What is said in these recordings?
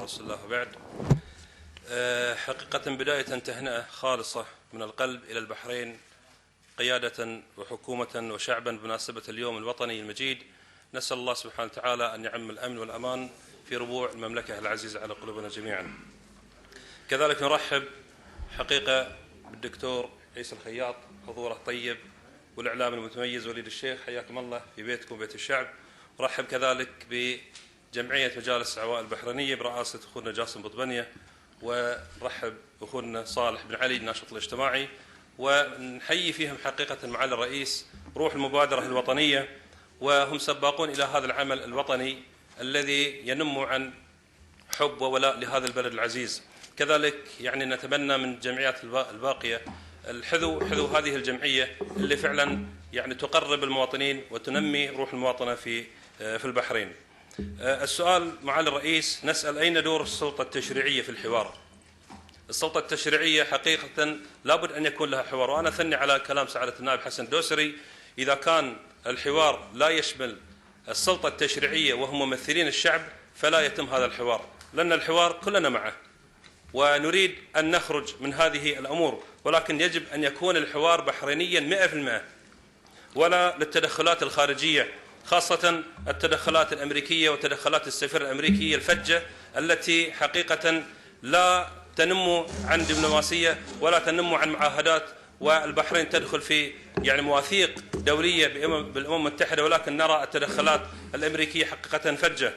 رسول الله وبعد. حقيقة بداية تهنئة خالصة من القلب إلى البحرين قيادة وحكومة وشعبا بمناسبة اليوم الوطني المجيد. نسأل الله سبحانه وتعالى أن يعم الأمن والأمان في ربوع المملكة العزيزة على قلوبنا جميعا. كذلك نرحب حقيقة بالدكتور عيسى الخياط، حضوره الطيب والإعلام المتميز وليد الشيخ، حياكم الله في بيتكم بيت الشعب. رحب كذلك بجمعية مجالس عوائل البحرينية برئاسة أخونا جاسم بطبنية، ونرحب أخونا صالح بن علي الناشط الاجتماعي، ونحيي فيهم حقيقة معالي الرئيس روح المبادرة الوطنية، وهم سباقون إلى هذا العمل الوطني الذي ينم عن حب وولاء لهذا البلد العزيز. كذلك نتمنى من الجمعيات الباقية حذو هذه الجمعية اللي فعلا تقرب المواطنين وتنمي روح المواطنة في البحرين. السؤال معالي الرئيس، نسأل أين دور السلطة التشريعية في الحوار؟ السلطة التشريعية حقيقة لابد أن يكون لها حوار، وأنا أثني على كلام سعادة النائب حسن الدوسري. إذا كان الحوار لا يشمل السلطة التشريعية وهم ممثلين الشعب فلا يتم هذا الحوار، لأن الحوار كلنا معه ونريد أن نخرج من هذه الأمور، ولكن يجب أن يكون الحوار بحرينيا 100%، ولا للتدخلات الخارجية، خاصة التدخلات الأمريكية وتدخلات السفير الأمريكي الفجة التي حقيقة لا تنم عن دبلوماسية ولا تنم عن معاهدات، والبحرين تدخل في مواثيق دولية بالأمم المتحدة، ولكن نرى التدخلات الأمريكية حقيقة فجة.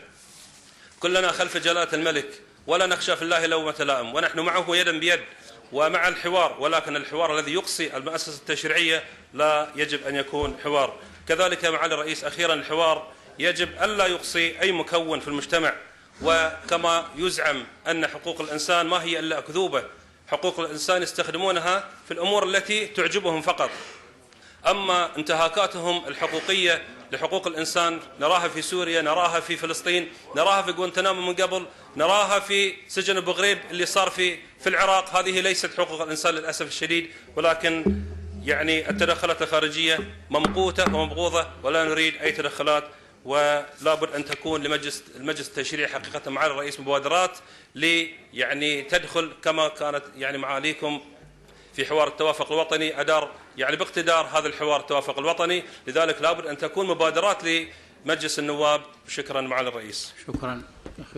كلنا خلف جلالة الملك ولا نخشى في الله لومة لائم، ونحن معه يدا بيد ومع الحوار، ولكن الحوار الذي يقصي المؤسسة التشريعية لا يجب أن يكون حوار. كذلك معالي الرئيس أخيرا، الحوار يجب ألا يقصي أي مكون في المجتمع، وكما يزعم أن حقوق الإنسان ما هي إلا أكذوبة، حقوق الإنسان يستخدمونها في الأمور التي تعجبهم فقط، أما انتهاكاتهم الحقوقية لحقوق الإنسان نراها في سوريا، نراها في فلسطين، نراها في غوانتنامو من قبل، نراها في سجن أبو غريب اللي صار في العراق. هذه ليست حقوق الإنسان للأسف الشديد، ولكن التدخلات الخارجية ممقوتة ومبغوضة، ولا نريد أي تدخلات، ولا بد أن تكون لمجلس التشريع حقيقة مع الرئيس مبادرات تدخل كما كانت معاليكم في حوار التوافق الوطني، أدار باقتدار هذا الحوار التوافق الوطني، لذلك لابد أن تكون مبادرات لمجلس النواب. شكرا معالي الرئيس. شكرا.